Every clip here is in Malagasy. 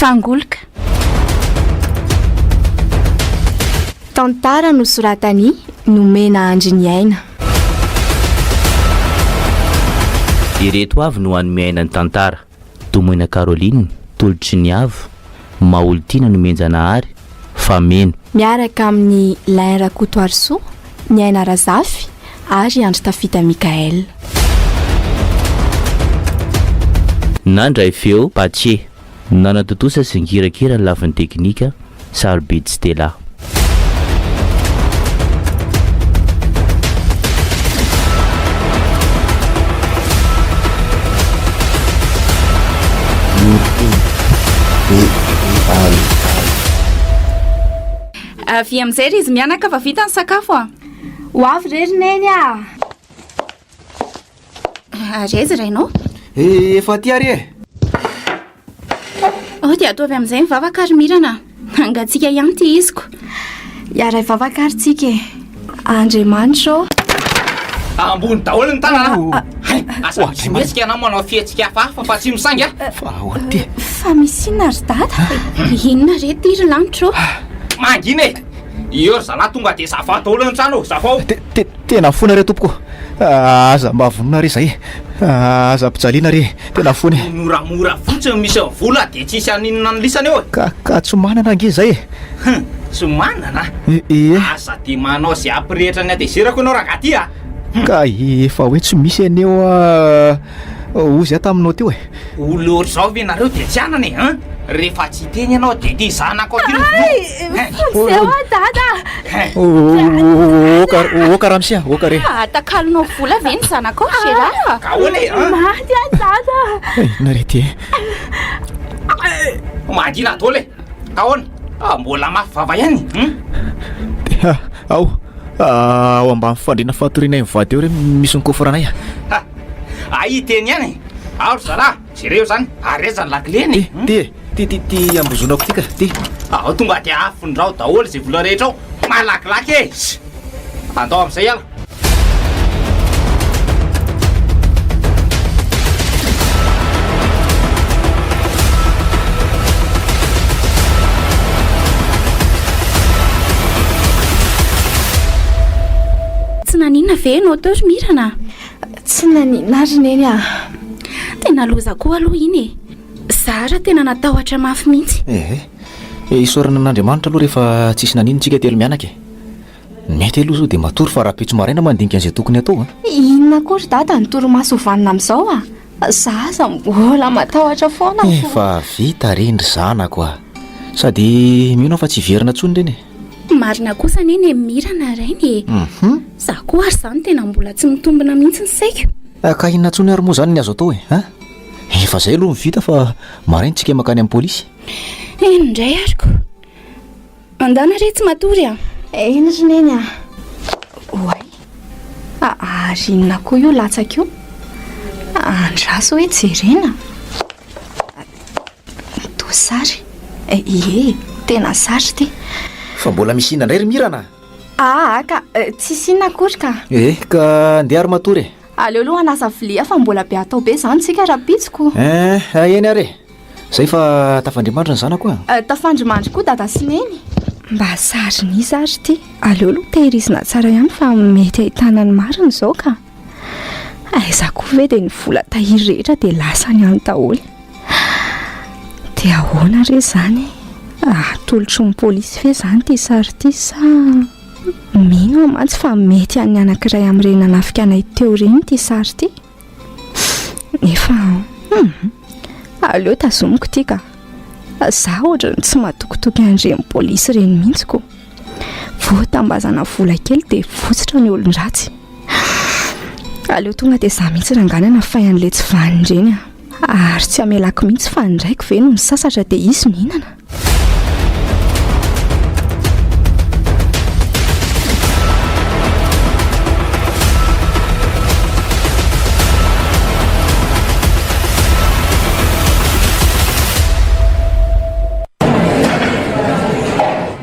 Fangolika. Tantara nosoratany nomena andry ny aina. Ireto avy no hanome aina ny tantara. Tomoina Caroline, tolotry ny avo, Maolitiana nomenjanahary, Fameno. Miaraka amin'ny Lain Rakotoarisoa, ny aina Razafy ary Andry Tafita Mikael. Nandray feo Patsie, nanatotosa sy ngirakira ny lafin'ny teknika, Sarobid Stella. Avy amin'izay ry izy mianaka fa vita ny sakafo a. Ho avy rery neny a. Reza rainao? Efa ty ary e. Dia atao avy amin'izay mivavaka ary mirana. Angatsika ihany ty iziko. Iara ivavaka ary tsika e. Andriamanitra. Ambony daholo ny tanana. Asa misy metsika anao manao fihetsika hafahafa fa tsy misangy a. Fa ahoana ty? Fa misy inona ry dada? Inona re tiry lanitra? Mangina e. Io zalahy tonga dia zafa daholo ny trano. Zafa. Tena fona re tompoko. Aza mba vonona re zay. Aza pijaliana re. Tena fona. Moramora fotsiny misy vola dia tsisy aninona ny lisany eo. Ka tsy manana ange zay. Tsy manana. Asa dia manao zay ampirehetra ny adezerako ianao rangaty a. Ka efa hoe tsy misy aneo ozy aho taminao teo e. Olo ohatr'izao ve nareo dia tsy anana e. Rehefa tsy teny ianao dia ty zanako aty Zao dada. Karamsia, kare. Takalinao vola ve ny zanako Gérard? ka hoana e. Maty a dada. Narety Mangina daholo e. Ka hoana? Mbola mafy vava ihany. Ao ambany fandrina fatoriana mivady eo re misy ny koforanay iteny ihany. Ao ry zalahy, jereo zany areza ny lakileny. Ty ambozonako tika ty. Ao tonga dia afondrao daholo zay vola rehetra ao. Malakilaky e. Andao amin'izay ala. Tsy naninona ve no atao ry mirana? Tsy naninona ry neny a. Tena loza koa aloha iny e. Zara tena natahotra mafy mihitsy. Isorana n'Andriamanitra aloha rehefa tsisy naninontsika telo mianaka e. Mety aloha zao dia matory fa raha-petso maraina mandinika an'izay tokony atao. Inona koa ry dada ny toromaso hovanina amin'izao a. Zaza mbola matahotra foana. Fa vita reny ry zanako a. Sady mino fa tsy verina tsony reny e. Marina kosa neny mirana rainy e. Za koa ary zany tena mbola tsy mitombina mihitsy ny saiko. Ka inona tsony ary moa zany ny azo atao e. Efa zay aloha mivita fa maraintsika makany amin'ny polisy. Indray ariko. Andana re tsy matory a. Eny ry neny a. Oay. Ary inona koa io latsaka io? Andraso hoe jerena. Tosary. Tena sary ty. Fa mbola misy inona indray ry mirana? Ka tsisy inona akory ka. Ka andeha ary matory e. Aleoloha anasa vilia fa mbola be atao be zany tsika rapitsiko. Eny ary e. Zay fa tafandrimandry ny zanako a. Tafandrimandry koa dada sy neny. Mba sary nisa ary ty. Aleolo tehirizina tsara ihany fa mety ahitana ny mariny izao ka. Aiza koa ve dia ny vola tahiry rehetra dia lasa ny any daholo. Dia ahoana re zany? Tolotry ny polisy ve zany ty sary ty sa mino mantsy fa mety any anankiray amin'ireny nanafika anay teo reny ty sary ty. Nefa aleo tazomiko ty ka. Za ohatra ny tsy mahatokotoky an'ireny polisy reny mihitsiko. Vao tambazana vola kely dia fotsitra ny olon-dratsy. Aleo tonga dia za mihitsy ranganana fahan'ilay tsy vaniny reny ary tsy amelako mihitsy fa ndraiky ve no misasatra dia izy mihinana.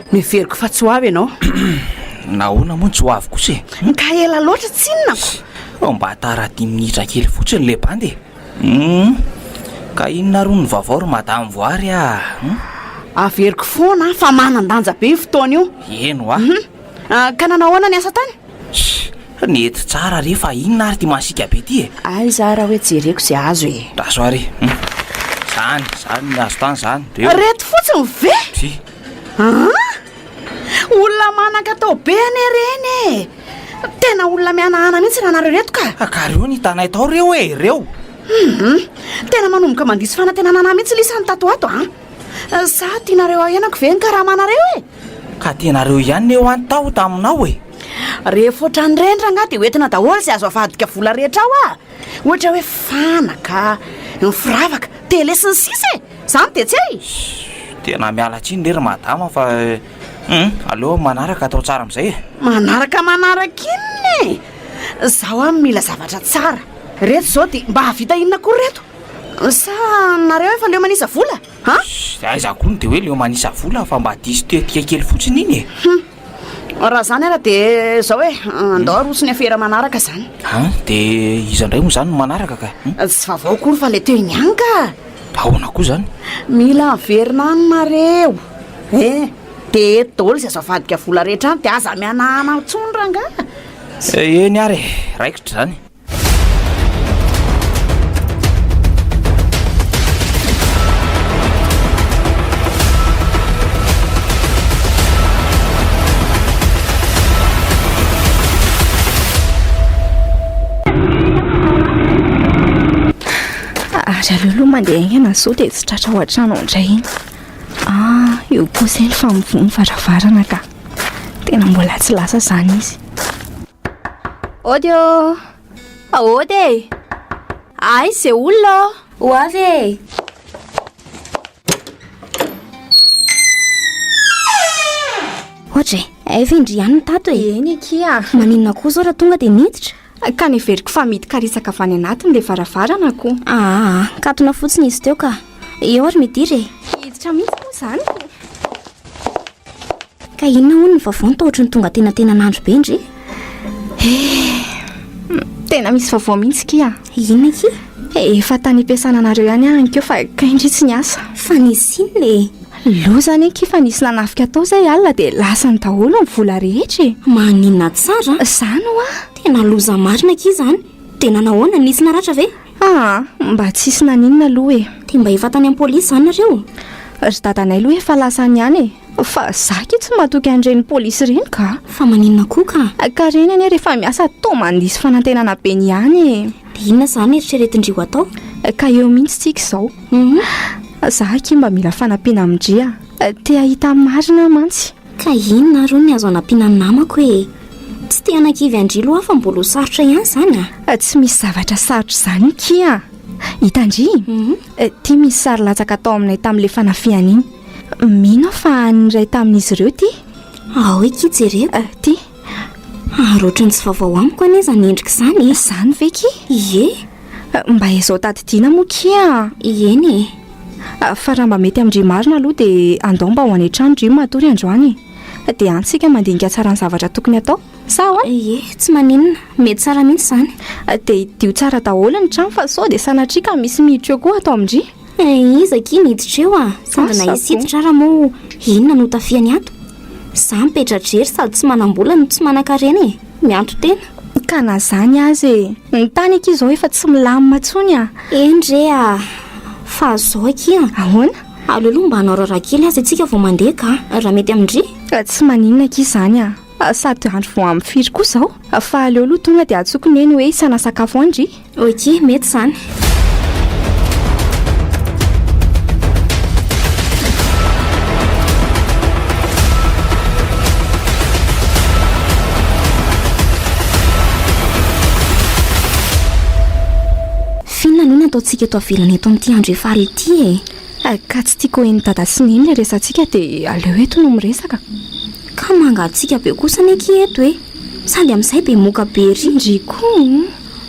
Miveriko fa tsy ho avy ianao. Nahoana moa tsy ho avy kosa e. Ka ela loatra tsinona ko. Mba tara 10 minitra kely fotsiny le bandy. ka inona roa ny vaovao ry madamy voary a averiko foana fa manan-danja be fotoana io eno ka nanahoana ny asa tany nety tsara rehefa inona ary ty masika be ty ay za raha hoe jereko zay azo e raso ary zany ny azo tany zany reto fotsiny ve sy olona manan-katao be any reny tena olona mianahana mihitsy raha nareo reto ka reo ny tanay tao reo reo tena manomboka mandisy fanantenanana mihitsy lisany tato ato sa tianareo ahenako ve ny karahamanareo ka tenareo ihany eo any tao taminao rehefa oatra ny rendra nga dia hoentina daholo sy azo avadika vola rehetra ao ohatra hoe fanaka ny firavaka tele sy ny sisa zany de tsy tena miala tsiny rery madama fa aleo manaraka atao tsara amin'izay manaraka inony zaho a mila zavatra tsara reto zao dia mba havita inona kory reto sa nareo efa leo manisa vola za koa ny dia hoe leo manisa vola fa mba diso tetika kely fotsiny iny raha zany ara dia zao hoe andao arosony afera manaraka zany dia iza ndray moa zany no manaraka ka tsy vavao kory fa le teo iny any ka ahoana koa zany mila averina any nareo dia daholo sy azo avadika vola rehetra any dia aza mianahana tsondrang eny ary raikitra zany ary aleoloha mandeha aingana zao dia tsy tratra ho an-trano indray iny io kosa ny famivony varavarana ka tena mbola tsy lasa zany izy ody ody ay zay olona ho avy ohatra vindry ihany ny tato eny akia maninona koa zao raha tonga dia niditra ka ny veriko fa mity karisaka avy any anatiny le varavarana ko katona fotsiny izy teo ka eo ary midiry hiditra mihitsy moa zany ka inona hono ny vavao ny taotry ny tonga tenanandro be indry tena misy vavao mihitsy kia inona ki efa tany ampiasana anareo ihany ankeo fa kaindry tsy niasa fa nisy iny le lozany ki fa nisy nanafika tao zay alina dia lasany daholo ny vola rehetra maninona tsara zany hoa tena loza marina ki zany dia nanahoana nisy naratra ve mba tsisy naninona aloha dia mba efa tany am-polisy zany nareo ry dadanay aloha efa lasany ihany fa zaka tsy matoky an'ireny polisy ireny ka fa maninona koa ka reny anie rehefa miasa to mandisy fanantenana be ny ihany dia inona zany eritreretindrio atao ka eo mihitsy tsika izao zaka mba mila fanampiana amindria te ahita marina mantsy ka inona ro ny azo anampiana ny namako tsy te anakivy andrilo aho fa mbola ho sarotra ihany zany tsy misy zavatra sarotra zany kia hitandry ty misy sary latsaka tao aminay tamin'ilay fanafiana iny mino fa nyray tamin'izy ireo ty hoe kijereko ty roatra ny tsy vavao amiko aneza ny endrika zany ve ki mba izao tadidiana moa kia eny fa raha mba mety amindry marina aloha dia andao mba ho any an-trano ndry matory androany dia antsika mandinika tsara ny zavatra tokony atao sao tsy maninona mety tsara mihitsy zany dia idio tsara daholo ny trano fa sao dia sanatrika misy miditra eo koa atao amindry iza ki niditra eo sandana isiditra raha moa inona no tafiany ato za mipetrajery sady tsy manam-bola no tsy manan-karena mianto tena ka na zany azy ny tany aki izao efa tsy milamina tsony endre fa zao akia ahoana aleoloha mba hanao rara kely azy atsika vao mandeha ka raha mety amindry tsy maninona aki zany sady andro vao amin'ny firy koa izao fa aleoloha tonga dia atsokony eny hoe hisana sakafo andry oky mety zany ataontsika eto avelany eto amin'ity andro efa aly ity ka tsy tiako hoen'ny dada sy neny le resantsika dia aleo eto no miresaka ka mangatsika be kosa neky eto sady amin'izay be moka be rindry koa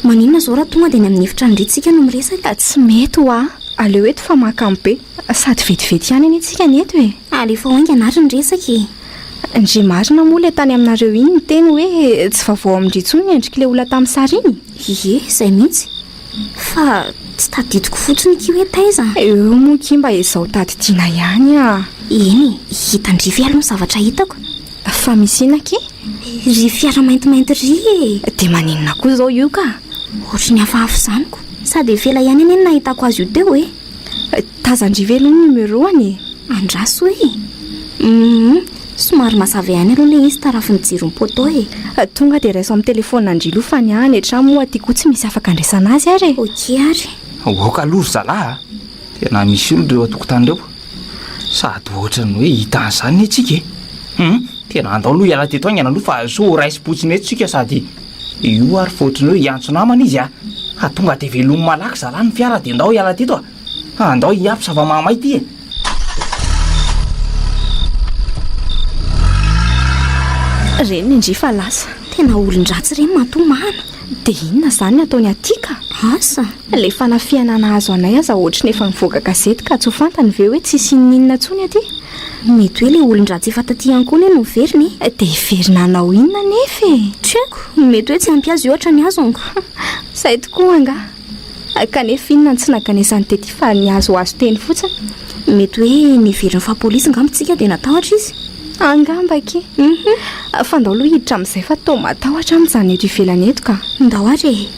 maninona zao raha tonga dia ny amin'ny efitra ndritsika no miresaka tsy mety hoa aleo eto fa makamy be sady vetivety ihany any antsika ny eto alefa hoainga anary ny resaka ndry marina moa le tany aminareo iny ny teny hoe tsy vavao amindry intsony ny endrika le olona tamin'ny sary iny izay mihitsy fa tsy tadidiko fotsiny ki hoe taiza eo moa mba izao tadidiana ihany a. eny hitandrify aloha ny zavatra hitako fa misina ki ry fiara maintimainty ry dia maninona koa izao io ka ohatra ny hafahafa izanyko sady efela ihany eny nahitako azy io teo e tazandrivelo ny numéroany andraso e somary mazava ihany aloha le izy tarafiny jiro ny poto e tonga dia raiso amin'ny telefona andrilo fa ny any hatramo moa tiako tsy misy afaka andraisana azy ary oke ary oka lory zalahy tena misy olo reo atokotany reo sady ohatrany hoe hitan'izany atsika e tena andao aloha iala teto aingana aloha fa so raisy-potsiny etsika sady io ary fa ohatrany hoe hiantso namana izy a tonga dia velomy malaky zalahy ny fiara dia andao iala teto andao hiapy zava-mamay ty e reny indry fa lasa tena olon-dratsy ireny matomana dia inona izany ataony atika asa le fanafianana azo anay aza ohatra ny efa nivoaka gazety ka tsy ho fantany ve hoe tsisy ninona ntsony aty mety hoe le olon-dratsy efa taty ihany koa ny no veriny dia hiverina anao inona nefa e treko mety hoe tsy ampy azy ohatra ny azonko izay tokoa anga kanefa inona ny tsy naganesany tety fa ny azo teny fotsiny mety hoe niveriny fa polisy ngambontsika dia natahotra izy angambaki fa ndao aloha hiditra amin'izay fa tao matahotra amin'izany eto ivelany eto ka ndao ary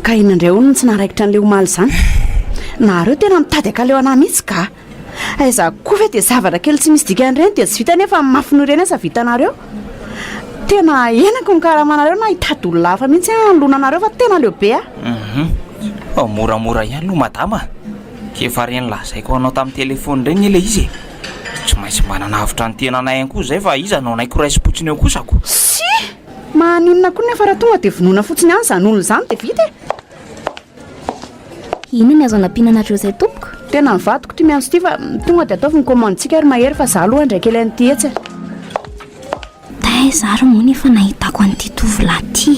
ka inandray ono tsy naharaikitra n'le omaly izany nareo tena mitady akaleo anahy mihitsy ka aiza koa ve dia zavatra kely tsy misy dika an'ireny dia tsy vita nefa mafino ireny asa vitanareo tena enako mikarahamanareo na hitady olona hafa mihitsy alonanareo fa tena leo be moramora ihany no madama kefa reny lazaiko anao tamin'ny telefony ireny le izy tsy maintsy manana havitra ny tenanay ihany koa izay fa izy anao naiko raisy-potsiny eo kosako sy maninona koa nefa raha tonga dia vonoina fotsiny any izany olona izany dia vita ina ny azo anampiananareo izay tompoko tena mivadiko ty miantso ty fa tonga dia ataovy ny komandintsika ary mahery fa za aloha ndraiky ilanyty etsy taizaro moa nefa nahitako an'ity tovolahy ty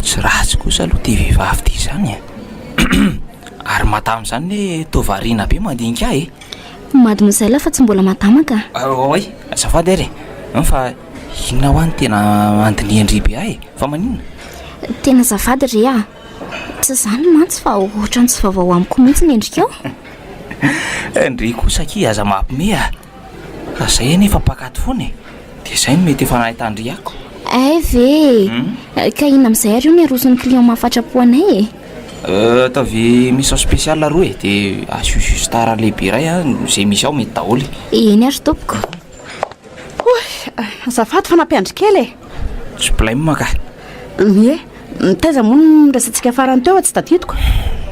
tsy ratsy kosa aloha ty vehivavy ty izany ary matamy izany hoe tovariana be mandinika e madimoiselle fa tsy mbola matamaka oay azafady ary fa inona ho any tena andiniandry be ahy fa maninona tena zafady ry tsy zany mantsy fa ohatra ny tsy vaovao amiko mihitsy ny endrikao ndry kosa ki aza mampime zay nefa pakaty foana dia izay no mety efa nahitandry ako ve ka ina amin'izay ary io ny aroson'ny client mahafatrapo anay ataovy misao spécial roa dia asustara lehibe iray zay misy ao mety daholy eny ary tompoko azafady fa nampiandry kely tsy problème ka taiza moa nirasantsika farany teo tsy tadidiko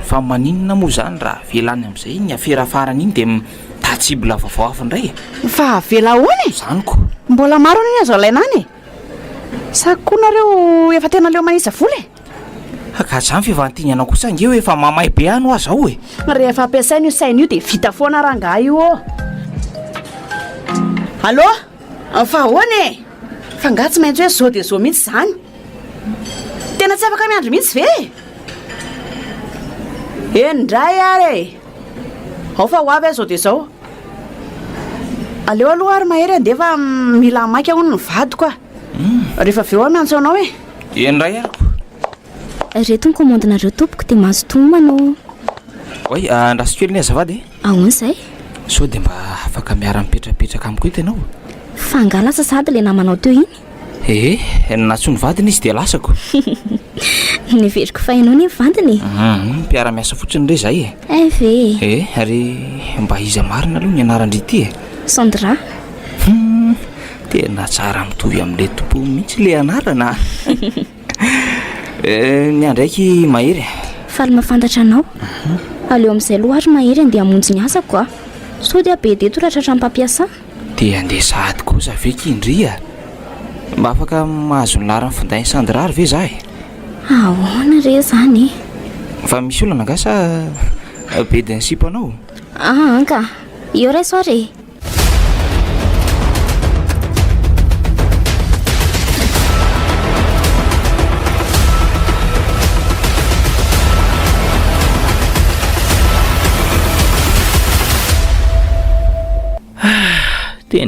fa maninona moa zany raha velany amin'izay ny afera farany iny dia tatsibola vaovao hafa indray fa vela hoany zanyko mbola maro any azo alainany sakoanareo efa tena leo mahisa vola ka zany fivantiny anao kosa ngeo efa mamay be ano aza ao rehefa ampiasaina io saina io dia vita foana rangah io allo fa hoany fa nga tsy maintsy hoe zao dia zao mihitsy izany tena tsy afaka miandro mihitsy ve endray ary ao fa ho avy zao dia zao aleo aloha ary mahery andefa mila mainky ahono ny vadiko rehefa aveo a miantso anao endray ariko reto ny komandinareo tompoko dia mahazo tomanao oy andrasikely ny azavady ahoana izay so dia mba afaka miara mipetrapetraka amiko ito ianao fa nga lasa sady le namanao teo iny natsony vadiny izy dia lasako niveriko fa hainao ny vandiny mpiara-miasa fotsiny re zay ve ary mba iza marina aloha ny anarandry ity Sandra tena tsara mitovy amin'le tompo mihitsy le anarana ny andraiky mahery faly mahafantatra anao aleo amin'izay loha ary mahery andeha hamonjy ny asako so dia be deto rahatratra mpampiasa dia andeha sady kosa ve kindria mba afaka mahazo ny larany findainy Sandra ary ve zahy ahoana re zany fa misy olona angasa be dinsipa anao ka io ray soare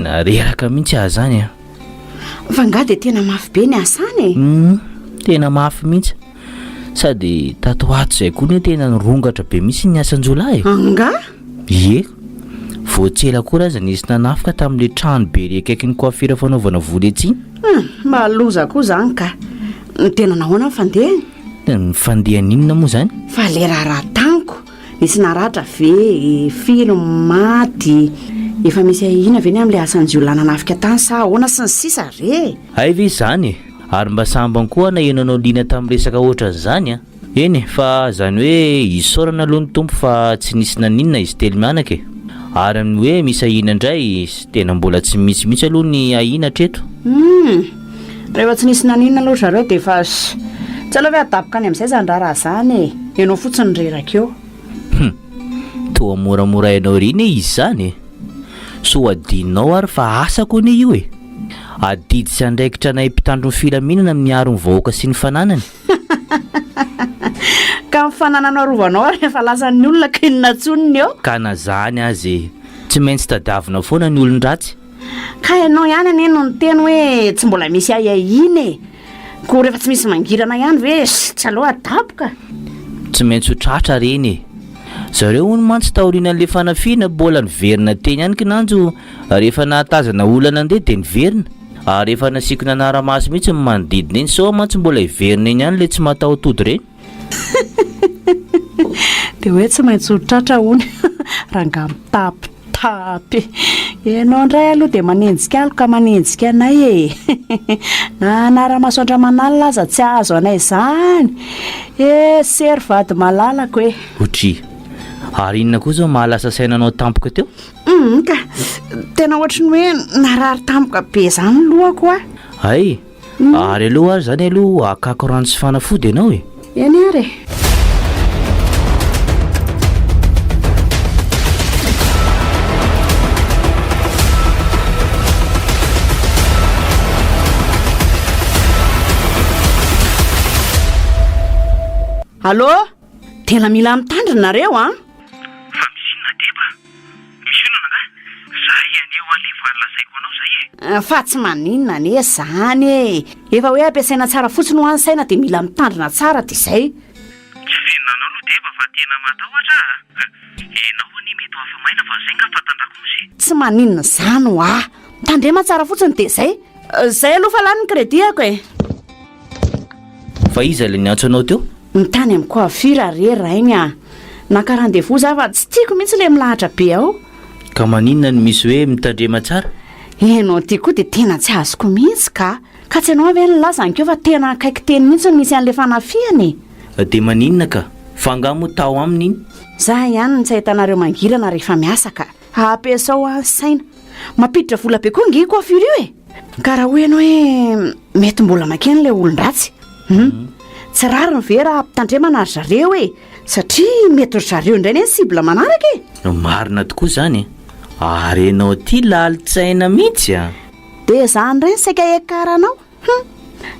tena reraka mihitsy ahy zany a. fa nga dia tena mafy be ny asany e. Tena mafy mihitsy sady tato ato izay koa ny tena nirongatra be mihitsy ny asan-jolahy anga ie voatsela koa raha za nisy nanafika tamin'le trano be ry akaiky ny coiffure fanaovana volo etsy mba loza koa zany ka tena nahoana nyfandehany ny fandehaninona moa zany fa le raharaha taniko nisy naratra ve film maty efa misy ahina ve ny amin'le asan'jiolay nanafika tany sa ahoana sy ny sisa re ay ve zany ary mba sambany koa nahenanao liana tamin'ny resaka ohatran'izany a eny fa zany hoe isaorana aloha ny tompo fa tsy nisy naninona izy telo mianaka e ary amin'ny hoe misy ahina indray tena mbola tsy mitsymitsy aloha ny ahina treto rehefa tsy nisy naninona aloha zareo dia fa tsy aloha hoe adaboka any amin'izay zany raha zany e ianao fotsiny reraka eo toa moramora hainao reny e izy zany e so adinao ary fa asa koa ne io e adidy sy andraikitra nay mpitandro ny filaminana amin'ny aro ny vahoaka sy ny fananany ka mifananana rovanao rehefa lasan'ny olona kinina tsoniny eo ka na zany azy tsy maintsy tadavina foana ny olon-dratsy ka ianao ihany ane no ny teny hoe tsy mbola misy ahahina e ko rehefa tsy misy mangirana ihany ve tsy aloha adaboka tsy maintsy ho tratra reny e zareo ho ny mantsy taorianan'le fanafiana bola niverina teny ihany kinanjo rehefa nahatazana olana andeha dia niverina ary rehefa nasikona anara-maso mihitsy manodidina eny sao mantsy mbola hiverina eny ihany le tsy mataotody reny dia hoe tsy maintsy ho tratra hony ranga mitapitapy ianao indray aloha dia manenjika aloka manenjika anay e na anara-masoandra manalina aza tsy azo anay zany sery vady malalako hoe otry ary inona koa zao mahalasa sainanao tampoka teo ka tena ohatry ny hoe narary tampoka be zany lohako a ay ary aloha ary zany aloha akako rano sy fanafody ianao e eny ary allo tena mila mitandrina nareo a fa misinona deba misinona nga zay aneo alefa lazaiko anao zay e fa tsy maninona ane zany e efa hoe ampiasaina tsara fotsiny ho any saina dia mila mitandrina tsara dia izay tsy firinanao aloha deba fa tena matahotra enao ani mety ho afamaina fa zay nga fatandrako mozy tsy maninona zany ho a mitandrema tsara fotsiny dia zay aloha fa lany ny crédit-ako e fa iza le niantso anao teo mitany amin'ny coiffure re rainy a naka rendez-vous za fa tsy tiako mihitsy le milahatra be ao ka maninona ny misy hoe mitandrema tsara enao ty koa dia tena tsy azoko mihitsy ka tsy ianao avy ny lazanykeo fa tena akaiky teny mihitsy n misy an'le fanafiany dia maninona ka fa angamo tao aminy iny za ihany ny tsy ahitanareo mangirana rehefa miasa ka ampiasao any saina mampiditra vola be koa ngy coiffure io e ka raha ho ianao hoe mety mbola makeny le olon-dratsy tsy rary ny ve raha ampitandremana ry zareo e satria mety ry zareo indray ny sibla manaraka e marina tokoa zany ary ianao ty lalitsaina mihitsy a dia za ndray ny saika ekaranao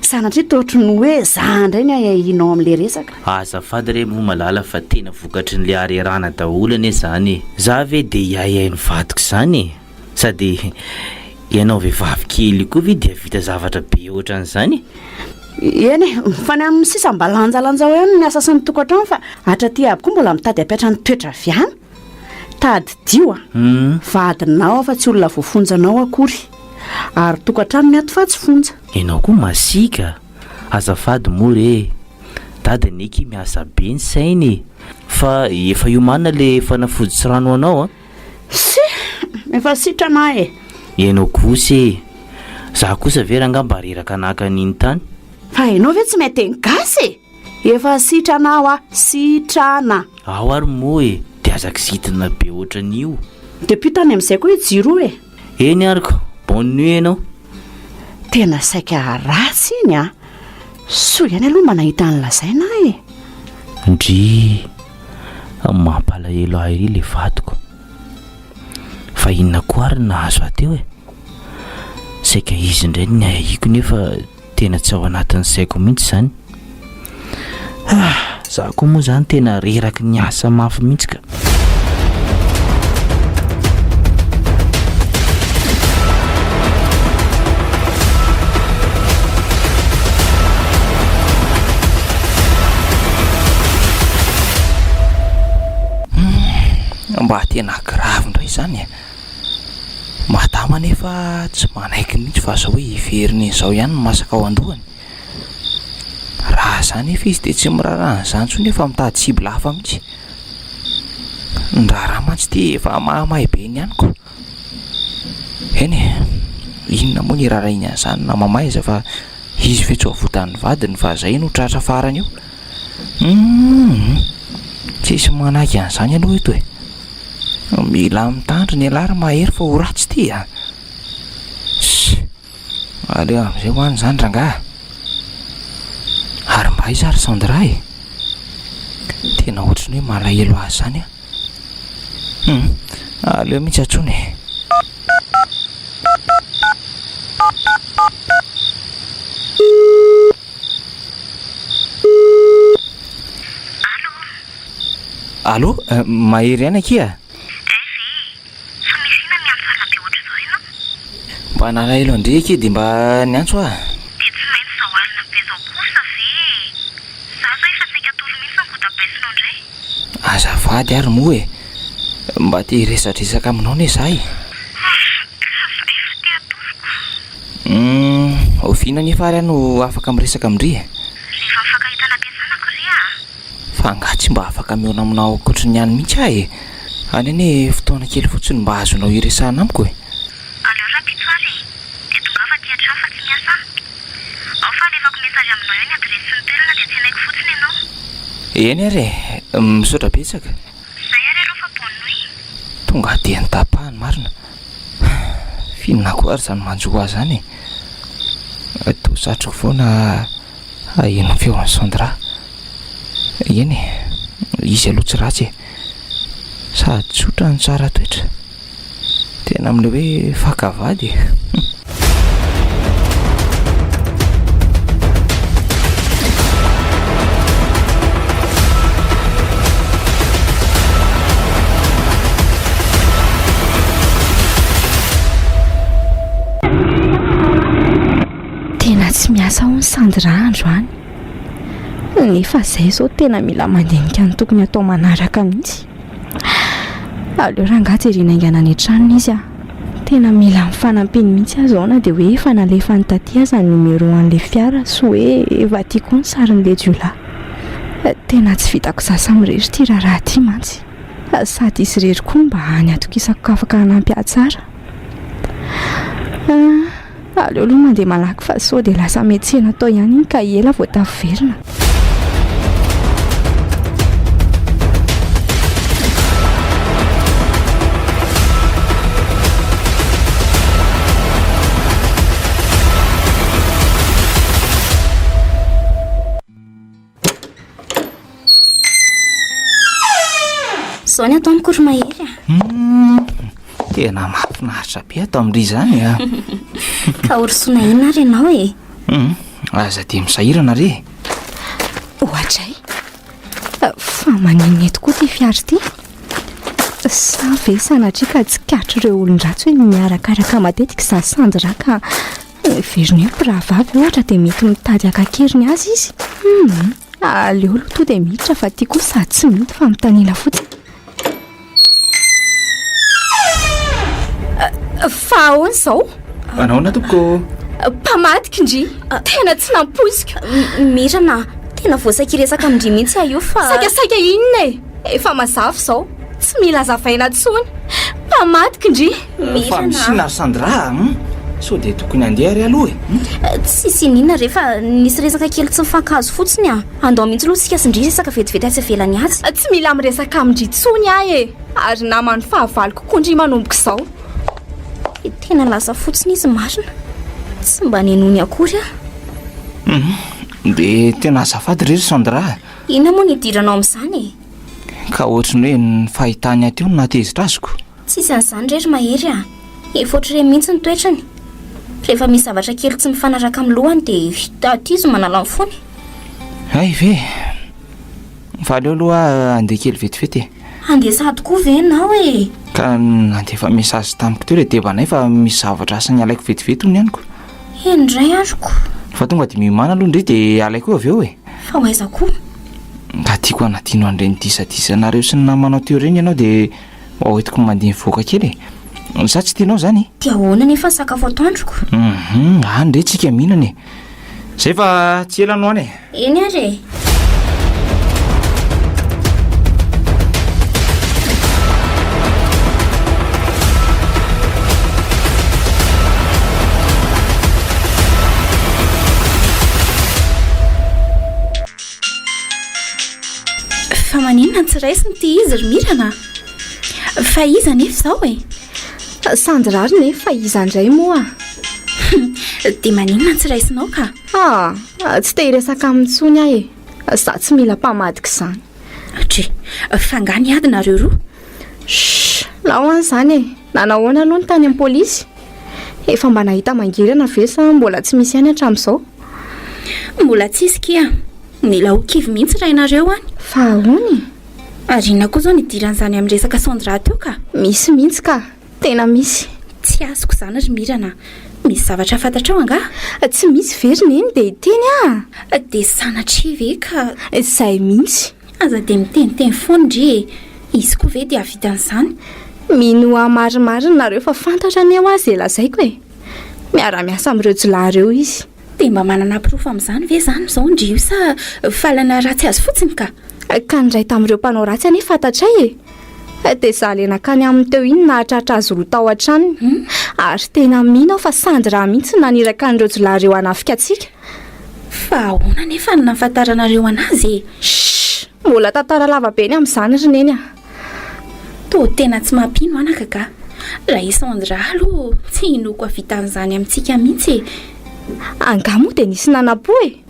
sanatria tohatry ny hoe za ndray ny ahinao amin'le resaka azafady re moa malala fa tena vokatry n'le arerana daholo ane zany za ve dia iayay ny vadiko zany e sady ianao vehivavy kely koa ve dia vita zavatra be ohatran'izany eny fa ny amin'ny sisa mba lanjalanjao ihany ny asa sy ny tokantrano fa hatraty aby koa mbola mitady apetra ny toetra viana tady dio vadinao fa tsy olona voafonjanao akory ary tokantrano ny ato fa tsy fonja ianao koa masika azafady moa re dady neky miasa be ny sainy fa efa iomanina le fanafody sy rano anao a efa sitrana e ianao kosa e za kosa ve ranga mba reraka naka an'iny tany fa ianao ve tsy mety ny gasy efa sitrana ao a sitrana ao ary moa e dia azaka sitina be ohatran'io depuis tany amin'izay koa hoe jiro e eny aryko bonne nuit ianao tena saika ratsy iny a so ihany aloha mba nahita ny lazaina e ndry mampalahelo ahy ry le vadiko fa inona koa ary nahazo ateo e saika izy indray ny ahiko nefa tena tsy ao anatin'ny saiko mihitsy zany za koa moa zany tena reraky ny asa mafy mihitsy ka mba tena gravy indray izany e. Madama nefa tsy manaiky mihitsy fa zao hoe iveriny izao ihany no masaka ao andohany. Raha zany efa izy dia tsy mirarahana izany tsony efa mitady siby lafa mihitsy. Ndraraha mantsy dia efa mahamay be ny ihanyko. Eny e, inona moa ny rarahiny an'izany na mamaiza fa izy ve tsy hoavotan'ny vadiny fa zay no tratra farany io. Tsisy manaiky an'izany aloha eto e. Mila mitandry ny alary mahery fa ho ratsy ty a. Aleo amin'izay ho any izany rangahy. Ary mba izy ary Sandra e. Tena ohatrany hoe malahelo azy zany a. Aleo mihitsy atsony. Allo, mahery ihany akia? Mba nalahelo andre akia dia mba niantso a? Dia tsy maintsy zao alina be zao kosa ve? Za zao efa saika tolo mihitsy ny votabaisinao indray. Azafady ary moa e. Mba te hiresadresaka aminao ne zahay. Efa te atoloko. Ho fina nefa ary no afaka miresaka amindry e. Rehefa afaka hitana ampiasanako ry a? Fa nga tsy mba afaka miona aminao ankoatra ny ihany mihitsy ahy e. Any ane fotoana kely fotsiny mba azonao iresahana amiko e. Aleo rapitsoary, dia tonga fa tia trano fa tsy miasa. Ao fa alevako mesazy aminao eo ny adresy ny toerana dia tsy hainaiko fotsiny ianao. Eny ary e, misaotra betsaka. Zay ary aloha fa bonnoy. Tonga dia nitapahany marina. Finona koa ary zany manjoa zany e. To satroko foana aheno feo an'ny Sandra. Eny e, izy aloha tsy ratsy e. Sady tsotra ny tsara toetra. Tena amin'ilay hoe fakavady e. Tena tsy miasa ho ny Sandra andro any. Nefa izay zao tena mila mandinika ny tokony atao manaraka mihitsy. Aleo rangahy jerena aingana ny tranony izy a. Tena mila mifanampiany mihitsy aho zao na dia hoe efa nalefa ny taty aza ny numero an'ilay fiara sy hoe efa tiako ny sarin'ilay jiolahy. Tena tsy vitako sasa mirery ty raha ty mantsy. Sady izy rery koa mba any atokisako afaka hanampy ahy tsara. Aleo aloha mandeha malaky fa sao dia lasa metsena atao ihany iny ka ela vao tafiverina. Zao ny atao mikory mahery a. Tena mahafinaritra be atao amin'ry zany a. Ka orosona inona ary ianao e? Aza dia misahirana re. Ohatray. Fa maninona tokoa ty fiara ty. Sa ve sanatria ka tsy katro ireo olon-dratsy hoe miarakaraka matetika za Sandra ka verina eo raha vavy ohatra dia mety mitady akakeriny azy izy. Aleo aloha to dia miditra fa ty koa sady tsy mety fa mitanila fotsiny. Fa ahoana izao? Anaona tompoko? Mpamadika indry. Tena tsy nampoiziko. Mirana, tena voasaika resaka amindry mihitsy aho io fa... Saikasaika inona e? Efa mazava izao. Tsy mila azavaina intsony. Mpamadika indry. Fa misina Sandra sao dia tokony handeha ary aloha e. Tsisy inona rehefa nisy resaka kely tsy mifankahazo fotsiny a. Andao mihitsy aloha sika sindry resaka vetivety atsy avelany azy. Tsy mila miresaka amindry intsony ahy e. Ary namany fahavaloko koa indry manomboka izao. Tena lasa fotsiny izy marina. Tsy mba nenony akory a. Dia tena azafady rery Sandra. Inona moa ny idiranao amin'izany e? Ka ohatrany hoe ny fahitany aty no natezitra azoko. Tsisy an'izany rery mahery a. Efa ohatr'ireny mihitsy ny toetrany. Rehefa misy zavatra kely tsy mifanaraka amin'ny lohany dia taty izy manala ny fony. Ay ve. Fa aleo aloha andeha kely vetivety. Andeha sady koa ve ianao e? Ka nandefa mesazy tamiko teo ilay devanay fa misy zavatra asa ny alaiko vetivety hono ihaniko. Indray azoko. Fa tonga dia mimana aloha indray dia alaiko avy eo e. Fa hoaiza koa? Ka tiako anadino an'ireny disadisa nareo sy ny namanao teo ireny ianao dia hoentiko mandeha mivoaka kely e za tsy tianao zany dia ahoana nefa ny sakafo atoandroko any ndre tsika mihinana e zay fa tsy elano any e eny ary fa maninona ny tsiraisiny ty izy ry mirana fa iza nefa izao e sanjyrary nefa fa iza indray moa dia maninona ny tsiraisinao ka tsy te hiresaka amin'ntsony ahy e za tsy mila mpamadika izany tre fa nga ny adinareo roa la ho any izany e nanahoana aloha ny tany amin'ny pôlisy efa mba nahita mangirana ve sa mbola tsy misy any hatramin'izao mbola tsisy kia mila ho kivy mihitsy raha ianareo any fa ahoany arina koa izao nidiran'izany amin'ny resaka sondra teo ka misy mihitsy ka tena misy tsy azoko izany ry mirana misy zavatra fantatrao anga tsy misy verina eny dia hiteny dia sanatry ve ka izay mihitsy aza dia miteniteny foana ndre izy koa ve dia avitan'izany mino marimarina nareo fa fantatra ny ao azy elazaiko e miara-miasa amin'ireo jolahy ireo izy dia mba manana pirofo amin'izany ve zany izao ndrio sa falana ratsy azy fotsiny ka ndray tamin'ireo mpanao ratsy any fantatray e dia za le nakany amin'ny teo iny nahatratra azy roa tao an-tranony ary tena mino aho fa sandy raha mihitsy naniraka an'ireo jolahy ireo hanafika atsika fa ahoana nefa ny nafantaranareo anazy mbola tantara lavabe ny amin'izany rineny to tena tsy mampino anaka ka raha isandra aloha tsy inoko avitan'izany amintsika mihitsy angamo dia nisy nanam-po e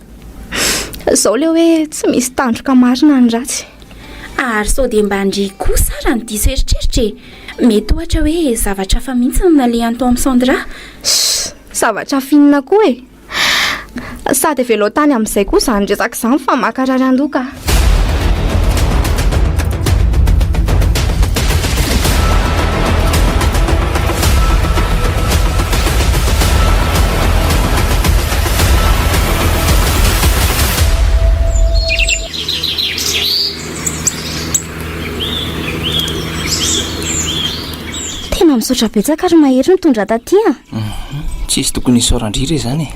izao le hoe tsy misy tandroka marina ny ratsy ary sao dia mba andry koa sara ny diso eritreritra e mety ohatra hoe zavatra fa mihitsy nalehany tao amin'ny sandra zavatra finina koa e sady velao tany amin'izay koa izany resaka izany fa makarary andoka misaotra betsaka ary mahery mitondra taty tsisy tokony isaorandriry zany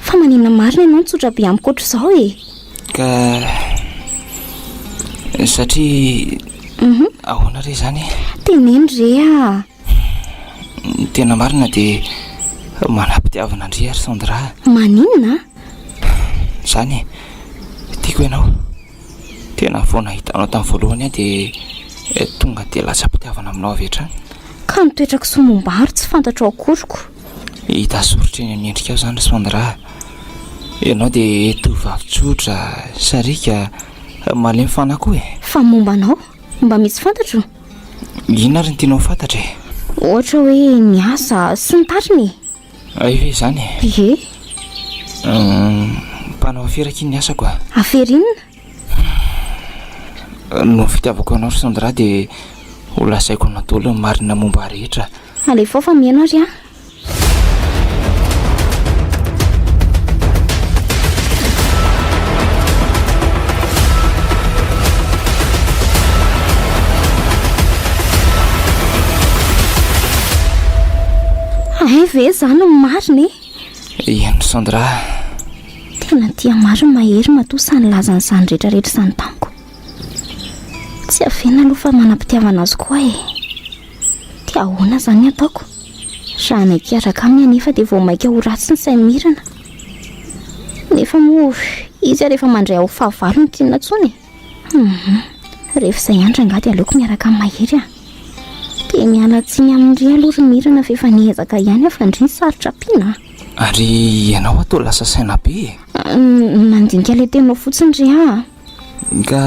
fa manina marina ianao nitsotra be amin'nkoatra izao e ka satria ahoana re zany teneny re tena marina dia manam-pitiavana ndre ary sandra maninona zany tiako ianao tena vao nahitanao tamin'ny voalohany dia tonga dia lasa-pitiavana aminao avy hatrany ka nitoetrako somombaro tsy fantatro akoriko hita soritra eny amin'ny endrika aho zany sandra ianao dia tovavitsotra sarika malemy fana koa e fa momba anao mba misy fantatro ina ary ny tianao fantatra e ohatra hoe ny asa sy ny tariny ay ve zany e mpanao aferaka iny ny asa koa aferinina no fitiavako anao sandra dia ho lasaiko anatolo ny marina momba rehetra alefa fa mihaino ary ay ve zany ny marina eno sandra tena tia marina mahery matosa ny lazan'izany rehetrarehetra izany taniko tsy afena aloha fa manam-pitiavana azy koa e tia ahoana zany ataoko raha naikiaraka aminy anefa dia vao maika ho ratsy ny sainy mirana nefa moa izy rehefa mandray ao fahavalo ny tiana ntsony rehefa izay andro angady aleoko miaraka amin'ny mahery dia mialatsiny amin'ndry aloha ry mirana fa efa niezaka ihany afa ndry ny sarotra ampiana ary ianao atao lasa saina be mandinika ilay tenao fotsiny ry ka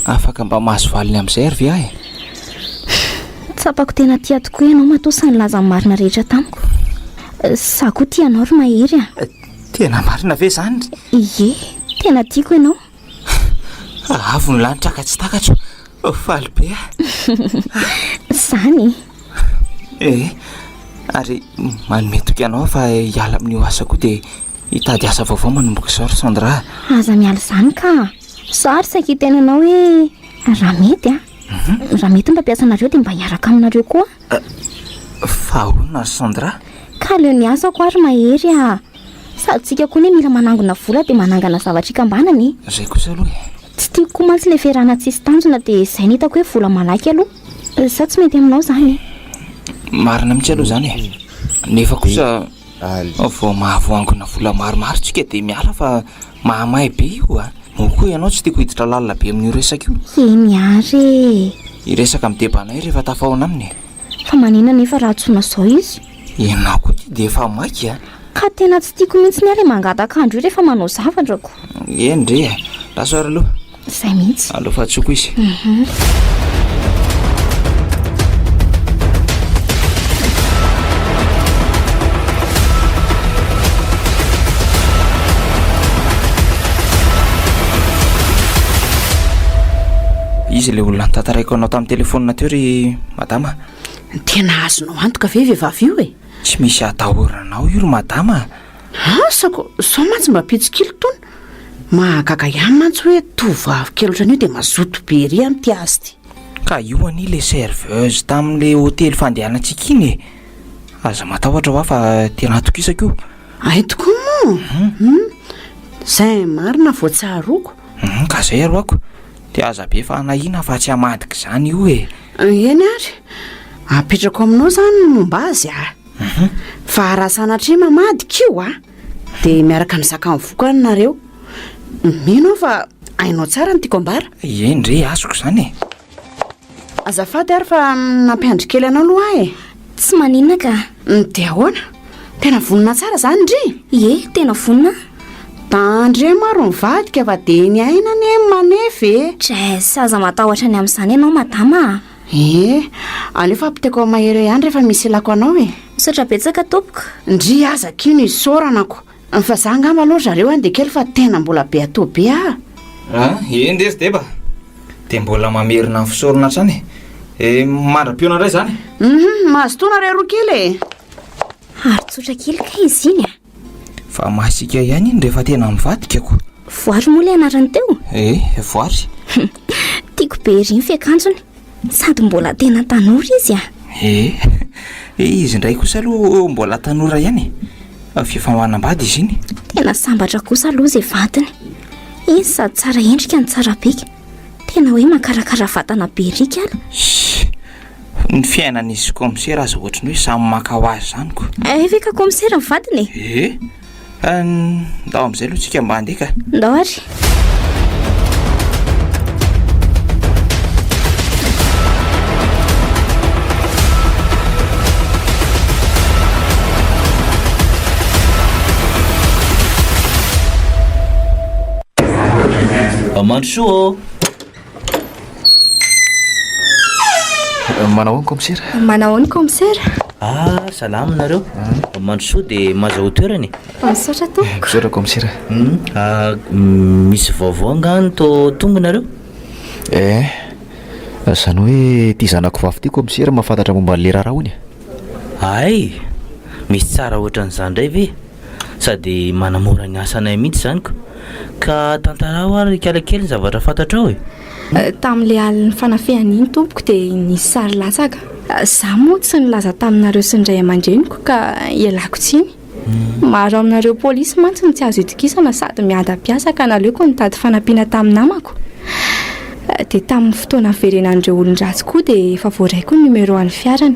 afaka mba mahazo valiny amin'izay ary ve ahy tsapako tena tia tokoa ianao matosa ny laza marina rehetra tamiko sa koa tianao ry mahery tena marina ve zany ie tena tiako ianao avo ny lanitra ka tsy takatro faly be zany ary manome toky ianao fa hiala amin'io asa koa dia hitady asa vaovao manomboka izao ry sandra aza miala izany ka sary saky hitenanao hoe raha mety raha mety mpampiasa anareo dia mba hiaraka aminareo koa fahaolona Sandra ka leo ny asako ary mahery sady tsika koa ne mila manangona vola dia manangana zavatra ikambanany zay kosa aloha tsy tiako koa mantsy le ferana tsisy tanjona dia izay nitako hoe vola malaky aloha sa tsy mety aminao zany marina mihitsy aloha zany nefa kosa vao mahavoangona vola maromaro tsika dia miala fa mahamay be io no koa ianao tsy tiako hiditra lalina be amin'io resaka io miary iresaka midebanay rehefa tafaona aminy fa manina nefa raha tsona zao izy ianao koa ty dia efa maiky ka tena tsy tiako mihitsy ny ary mangatakandro io rehefa manao zavandrako endre lasoary aloha izay mihitsy aloha fa tsoko izy izy le olona nitantaraiko anao tamin'ny telefonina teo ry madama tena azonao antoka ve vehivavy io e tsy misy atahoranao io ry madama asako sao mantsy mba pitsikilo tony mahagaga ihany mantsy hoe tovavy kely ohatran'io dia mazoto be ry amin'ity azy ty ka io ani le serveuse tamin'le hotely fandehanantsika iny aza matahotra va fa tena atokisako io ay tokoa moa zay marina voatsaroko ka zay aroako dia aza be fa nahina fa tsy hamadika izany io eny ary apetrako aminao zany no momba azy fa raha sanatria mamadika io dia miaraka mizaka mivokany nareo mino fa ainao tsara ny tiako ambara endre azoko izany azafady ary fa nampiandry kely anao aloha tsy maninona ka dia ahoana tena vonina tsara zany ndry tena vonina tandre maro mivadika fa dia ny aina ny manefy dres aza matahotra ny amin'izany ianao madama alefa ampiteko mahery ihany rehefa misy ilako anao misaotra betsaka tompoka ndry azaka io ny soranako fa za angamba aloha zareo dia kely fa tena mbola be atao be endre zy deba dia mbola mamerina ny fisorona trany mandra-piona indray zany mahazotoana re roa kely ary tsotra kely ka izy iny fa mahasika ihany iny rehefa tena mivadikako voary moa le anarany teo voary tiako be ry ny fiakanjony sady mbola tena tanora izy izy indray kosa aloha mbola tanora ihany fifamanambady izy iny tena sambatra kosa aloha zay vatiny izy sady tsara endrika ny tsara bika tena hoe makarakara vatana be rika ala ny fiainan'izy komisera aza ohatrany hoe samy maka ho azy zany ko ve ka komisera mivadiny ndao amin'izay aloha tsika mba andeka ndao ary mandrosoa manao komisera manao ny komisera salama nareo mandrosoa dia mazahotoerany misaotra tompoko misaotra komisera misy vaovao angano to tonga nareo zany hoe ty zanako vavy ty komisera mahafantatra momba nle raharaha hony ay misy tsara ohatran'izany indray ve sady manamora ny asanay mihitsy zanyko ka tantarao ary kalakely ny zavatra fantatrao tamin'le alin'ny fanafehan'iny tompoko dia nisy sary lasaka za moa tsy nilaza taminareo sy ndray aman-dreniko ka ialako tsiny maro aminareo polisy mantsy ny tsy azo itokisana sady miada-piasa ka naleoko nitady fanampiana tamin'ny namako dia tamin'ny fotoana niverenan'ireo olon-dratsy koa dia efa voaraiko ny numero an'ny fiarany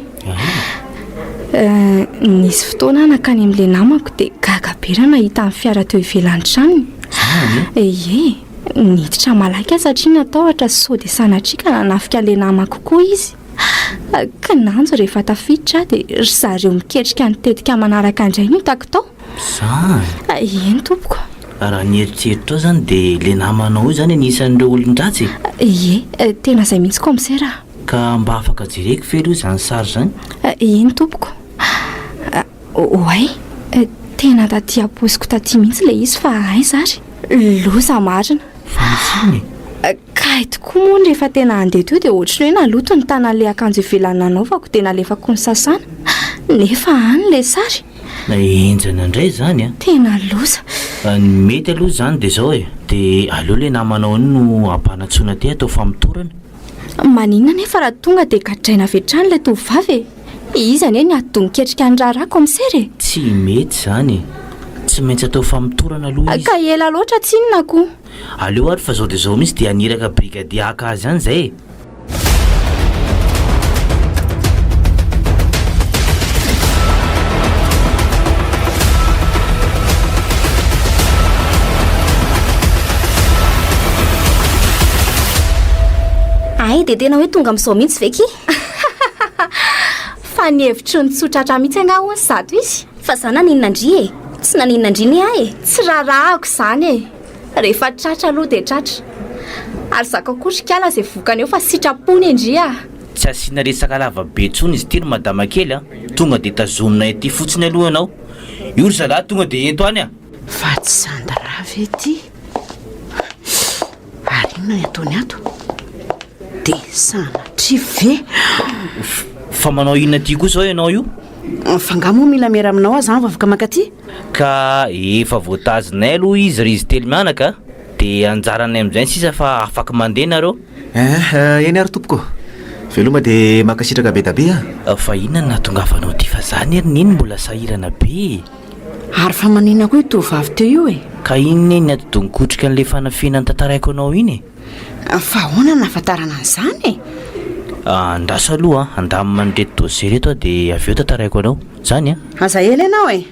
nisy fotoana nakany amin'ilay namako dia gagaberana nahita amin'ny fiara teo ivelan'ny tranony niditra malaika satria natahotra sy sao dia sanatrika nanafika le namako koa izy ka nanjo rehefa tafiditra dia ry zareo miketrika nitetika manaraka indray no tako tao eny tompoko raha nieritreritro ao zany dia le namanao io zany anisan'ireo olon-dratsy tena izay mihitsy komisera ka mba afaka jereko fely io zany sary zany eny tompoko oay tena taty aposiko taty mihitsy le izy fa ay zary loza marina fanisiny ka tokoa moa rehefa tena andeha teo dia ohatrany hoe naloto ny tanan'le akanjo ivelany nanaovako dia nalefako ny sasana nefa any le sary na enjana indray zany tena loza mety aloha zany dia zao dia aleo le namanao iny no ampanatsoana ty atao famitorana Maninona nefa raha tonga dia gadraina avy hatrany ilay tovovavy izy anie ny adoniketrika ny raharako misery tsy mety zany tsy maintsy atao famitorana aloha izy ka ela loatra tsy inona koa aleo ary fa zao dia zao mihitsy dia aniraka brigadia haka azy any zay ay dia tena hoe tonga amin'izao mihitsy veky fa ny hevitry ny tsotratra mihitsy angaho ny zato izy fa za naninona indri e tsy naninona indri ny ahy e tsy raharahako izany e rehefa tratra aloha dia tratra ary zakakotrikala izay vokany eo fa sitrapony indria tsy asiana resaka lavabe tsony izy ity ry madama kely a tonga dia tazomina ety fotsiny aloha ianao io ry zalahy tonga dia eto any a fa tsy zandra ve ty ary inona ny ataony ato dia sanatry ve fa manao inona ty koa zao ianao io fangamo mila miara aminao azy zany vavaka makaty ka efa voatazinay aloha izy ry izy telo mianaka dia anjaranay amin'izay sisa fa afaka mandeha nareo eny ary tompoko veloma dia makasitraka be dabe fa inona nahatongavanao ty fa zany ery niny mbola sahirana be ary fa manina koa itovavy teo io e ka inona ny atodonikotrika n'ilay fanafiana ny tantaraiko anao iny fa ahoana nahafantarana an'izany e andraso aloha andamina nyreto dosie reto dia avy eo tantaraiko anao zany aza ela ianao e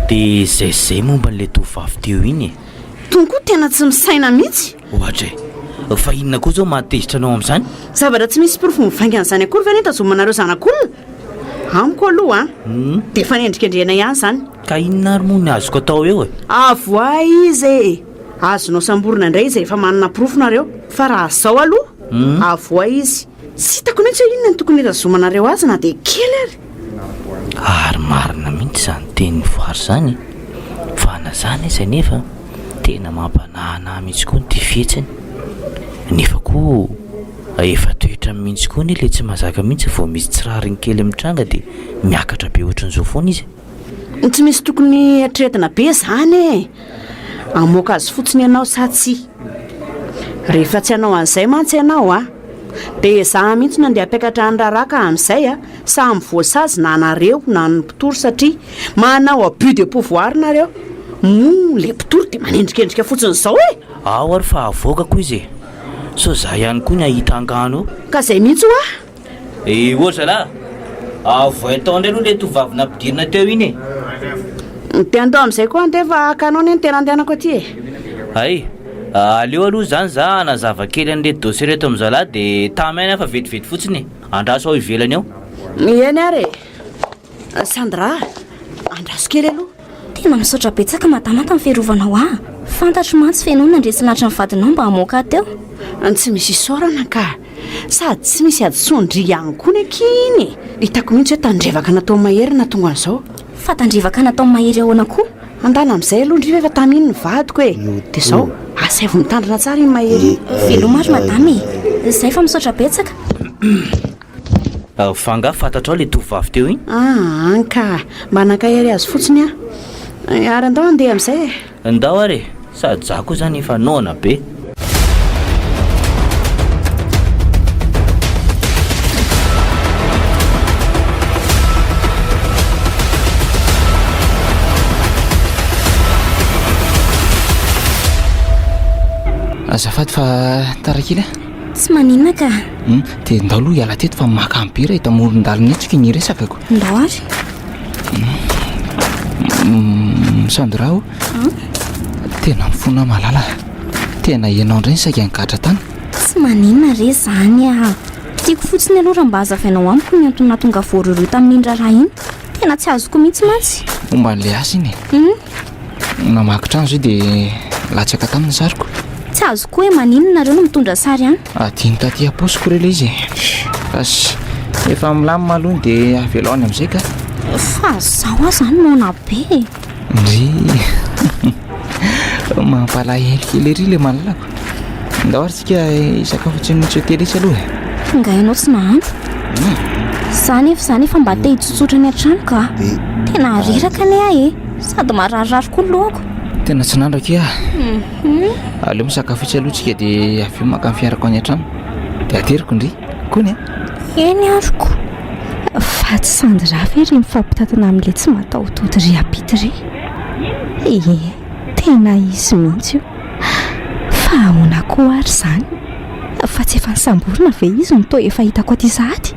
dia zay momba n'ilay tovavy teo iny tonkoa tena tsy misaina mihitsy ohatra fa inona koa zao mahatezitra anao amin'izany zavatra tsy misy pirofo mivainga an'izany akory ve ny tazomanareo zanak'olona amiko aloha dia efa nendrikendrena ihany izany ka inona ary moa ny azoko atao eo e avoa izy e azonao samborina indray izy efa manana pirofo nareo fa raha zao aloha avoa izy tsy hitako mihitsy hoe inona ny tokony tazomanareo azy na dia kely ary marina mihitsy zany teny voary zany fa na zany izay nefa tena mampanahana mihitsy koa ny ty fietsiny nefa koa efa toetra mihitsy koa ny ilay tsy mahazaka mihitsy vao misy tsirariny kely mitranga dia miakatra be ohatran'izao foana izy tsy misy tokony atretina be zany e amoaka azy fotsiny ianao sa tsy rehefa tsy hanao an'izay mantsy ianao dia za mihitsy no andeha ampiakatra ny raraka amin'izay samy voasazy na nareo na ny mpitory satria manao abus de pouvoir nareo le mpitory dia manendrikendrika fotsiny izao e ao ary fa avoakako izy so za ihany koa ny ahita angano ka izay mihitsy ho ohatra lahy avoay atao indray aloha ilay tovavy nampidirina teo iny dia andao amin'izay koa andeha fa akanao ny tena andehanako aty e ay aleo aloha zany za nazava kely an'ilay dosie reto amin'izalahy dia tamany afa vetivety fotsiny andraso ao ivelany ao eny ary Sandra andraso kely aloha tena misaotra betsaka matamata ny fiarovanao fantatro mantsy fenona andresy lahatra ny vadinao mba hamoaka teo tsy misy isorana ka sady tsy misy adsondry ihany koa ny akiny hitako mihitsy hoe tandrevaka natao mahery na tonga an'izao fa tandrevaka natao mahery ahoana koa andala amin'izay aloha ndriva efa taminy ny vadiko e dia izao asaivo mitandrina tsara iny mahery velomary madamy izay fa misaotra betsaka fanga fantatrao ilay tovavy teo iny anka mba nankahery azy fotsiny ary andao andeha amin'izay andao ary sady za koa zany efa noana be azafady fa tarakely tsy maninona ka dia ndao aloha hiala teto fa makambira hita moron-dalina etsika ny resakako ndao ary Sandra tena mifona malala tena ianao indray ny saika nygatra tany tsy maninona re zany tiako fotsiny aloha raha mba hazavainao amiko ny antony nahatonga voaroreo tamin'iny raharaha iny tena tsy azoko mihitsy mantsy momba n'lay asa iny namakitrano zao dia latsaka taminy sariko tsy azo koa hoe maninona nareo no mitondra sary any adiny taty aposiko re le izy as efa milamina alohany dia aveloany amin'izay ka fa zaho zany nona be ndry mampalahelo kely ery le malalako ndao ary tsika isakafo tsy minitsy hotely isy aloha nga ianao tsy nahandro zany efa mba te hitsotsotra ny an-trano ka tena reraka ne ahy e sady mararirary koa lohako tena tsy nandro ake aleo misakafo itsy alohatsika dia avy eo maka mifiarako any an-trano dia ateriko indry kony eny aroko fa tsy sandy raha ve ry mifampitatana amin'ilay tsy mataotody ry apity ry tena izy mihitsy io fa ahoana koa ary izany fa tsy efa nisamborina ve izy no toa efa hitako aty sahady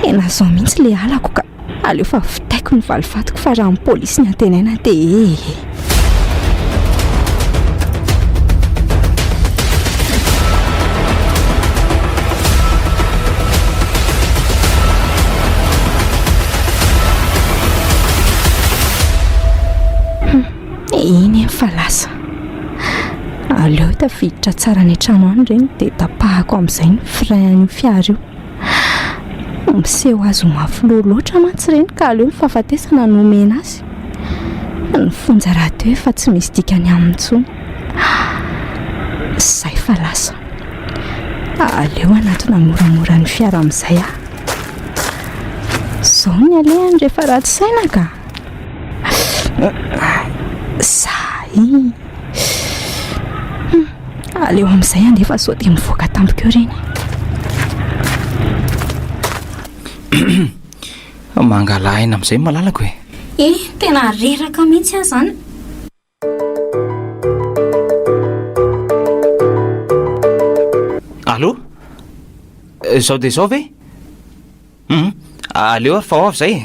tena zao mihitsy ilay alako ka aleo fa vitaiko ny valifatiko fa raha ny polisy ny antenaina dia iny fa lasa aleo tafiditra tsara ny trano any ireny dia tapahako amin'izay ny frein fiara io miseho azo mafilo loatra mantsy ireny ka aleo mifahafatesana nomena azy ny fonja raha teo efa tsy misy dikany amin'intsony izay fa lasa aleo anatona moramora ny fiara amin'izay zao ny alehany rehefa ratsy saina ka zay aleo amin'izay andefa sao dia mivoaka tampiko eo reny mangalaina amin'izay malalako tena reraka mihitsy ahy zany allo zao dia zao ve aleo ary fa ao avy zay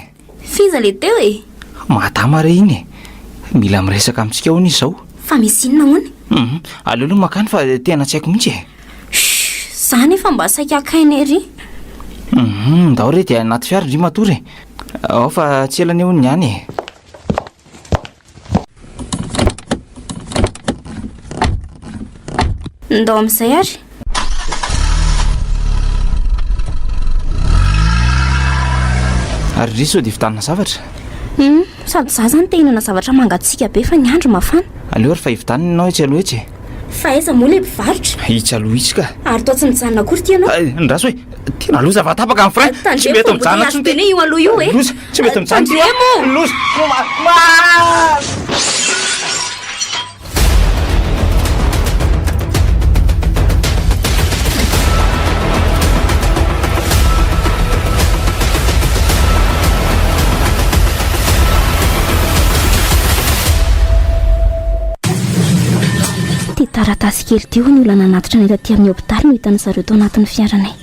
fiza le teo madama re iny mila miresaka amintsika ao izy zao fa misy inona mony aleo aloha makany fa tena tsy haiko mihitsy zany efa mba saika akainy ry ndao re dia anaty fiara ndry matory ao fa tsy elany eo ny any ndao amin'izay ary ry sao dia vitanina zavatra sady za zany te hinana zavatra mangatsika be fa ny andro mafana aleo ary fa hivitanina ianao itsy aloha etsy fa aiza moa le mpivarotra itsy aloha itsy ka ary toa tsy mijanona akory ty ianao ndraso hoe tena loza vatapaka amin'ny frein tsy mety mijanona tsy tene io aloha io loza tsy mety mijanona loza taratasy kely teo ny olana anatitra ny taty amin'ny hopitaly no hitany zareo tao anatin'ny fiaranay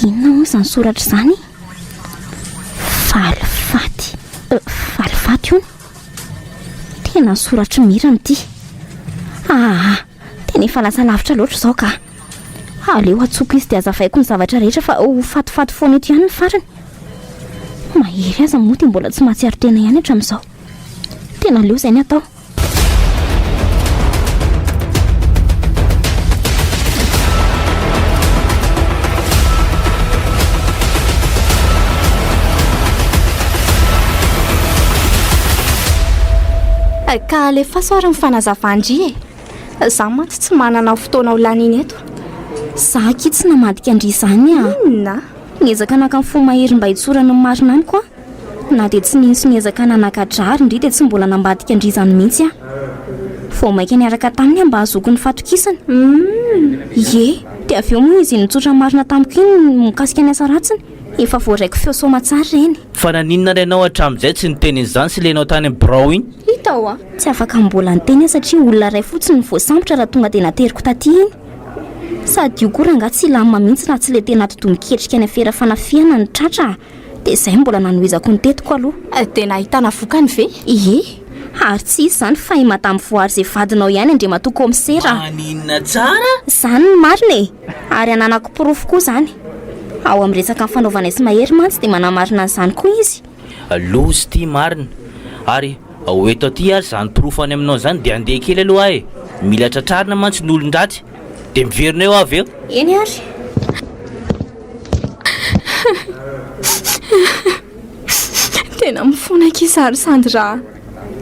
inona moa izany soratra izany falifaty ony tena soratra mirana ity tena efa lasa lavitra loatra izao ka aleo atsoko izy dia azavaiko ny zavatra rehetra fa ho fatifaty foana eto ihany ny farany mahery aza moa dia mbola tsy mahatsiaro tena ihany hatramin'izao tena aleo izay ny atao ka alefa soary mifanazavandry za mantsy tsy manana fotoana ho laniny eto za kitsy namadika andry izany niezaka naka ny fo mahery mba hitsorana ny marina any koa na dia tsy ninso niezaka nanakadrary indry dia tsy mbola nambadika andry izany mihitsy vao maika niaraka taminy mba hazoko ny fatokisana dia avy eo moa izy nitsotra marina tamiko iny mikasika ny asa ratsiny efa voaraiko feo somatsara reny fa naninona ry ianao hatramin'izay tsy niteny izany sy lenao tany amin'ny brao iny hitao tsy afaka mbola niteny satria olona ray fotsiny voasambotra raha tonga dia nateriko taty iny sady io koa raha nga tsy ilamina mihitsy raha tsy le tena totomiketrika ny afera fanafiana ny tratra dia izay mbola nanohizako ny tetiko aloha tena ahitana vokany ve ary tsy izy izany fa himata amin'ny voary izay vadinao ihany andre matoko misera aninona tsara izany ny marina ary ananako porofo koa izany ao amin'ny resaka ny fanaovana izy mahery mantsy dia manamarina an'izany koa izy lozy ity marina ary eto aty ary izany porofo any aminao izany dia andeha kely aloha mila tratrarina mantsy ny olon-dratsy dia miverina eo avy eo eny ary tena mifona kisary sandra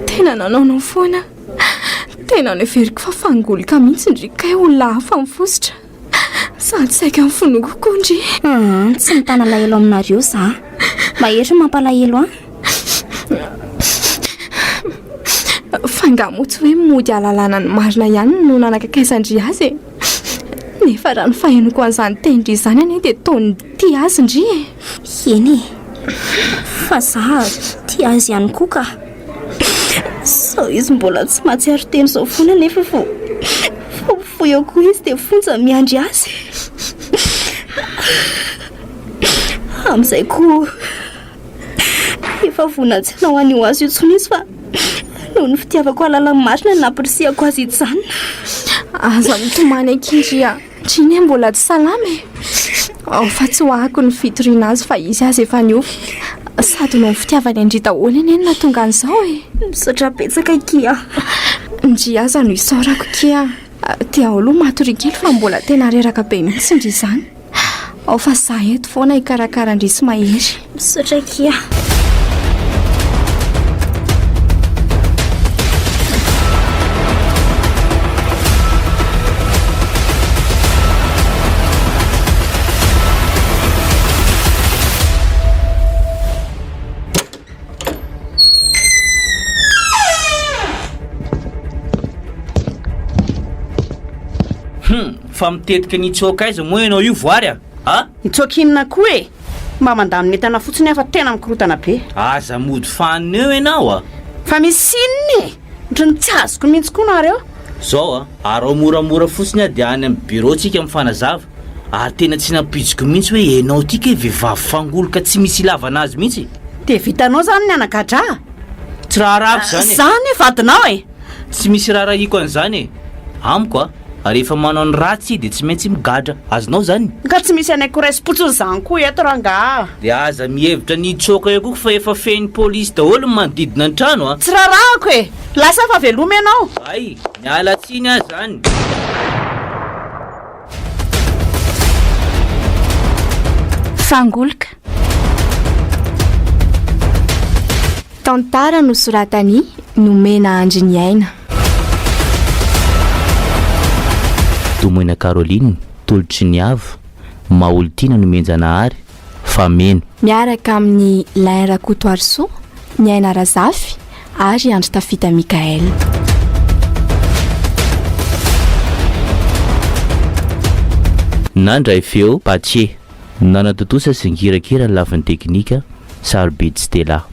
tena nanaonao foana tena neveriko fa fangolika mihitsy ndrika olona hafa mifositra sady saika amin'ny fonoko kondry tsy mitana lahelo aminareo za mahery mampalahelo fangamotsy hoe mody alalàna ny marina ihany no nanakakaisandry azy nefa raha ny fahenoko an'izany tendry izany anie dia taony ty azy ndry eny fa za tia azy ihany koa ka sao izy mbola tsy mahatsiaro teny zao foana nefa fo eo koa izy dia fonja miandry azy amin'izay koa efa vonatsy anao anio azy io tsony izy fa noho ny fitiavako alalany marina ny nampirisihako azy ito izany aza mitomany ankindria triny mbola tsy salamy fa tsy hoahako ny fitoriana azy fa izy azy efa niofa sady no ny fitiavany andry daholo eny na tonga an'izao misaotra betsaka kia ndry aza no isaorako kia tia aloha matory kely fa mbola tena reraka be mihitsy ndry izany ao fa za eto foana hikarakara ndry sy mahery misaotra kia fa mitetika nitsoaka aiza moa ianao io voary nitsoakinina koa e mba mandaminy entana fotsiny afa tena mikorotana be aza mody fanina eo ianao fa misy inony otrany tsy azoko mihitsy koa nareo zao ary ao moramora fotsiny dia any amin'ny bureau tsika mifanazava ary tena tsy nampijiko mihitsy hoe ianao tika vehivavy fangoloka tsy misy ilavana azy mihitsy dia vitanao zany ny anakadra tsy raharako zany zany vadinao tsy misy raharahiko an'izany amiko rehefa manao ny ratsy dia tsy maintsy migadra azonao zany ka tsy misy anay korespotsiny zany koa eto ranga dia aza mihevitra nitsoaka eo koa fa efa feny polisy daholo ny manodidina ny trano tsy raharahako lasa fa veloma ianao ay miala tsiny azy zany fangoloka tantara no soratany nomena andry ny aina tomoina Caroline tolotry ny avo maolitiana no menjanahary fameno miaraka amin'ny Laira Kotoarisoa ny aina Razafy ary Andry Tafita Mikael nandray feo Patie nanatotosa sy ngirakira ny lafin'ny teknika Sarbid Stella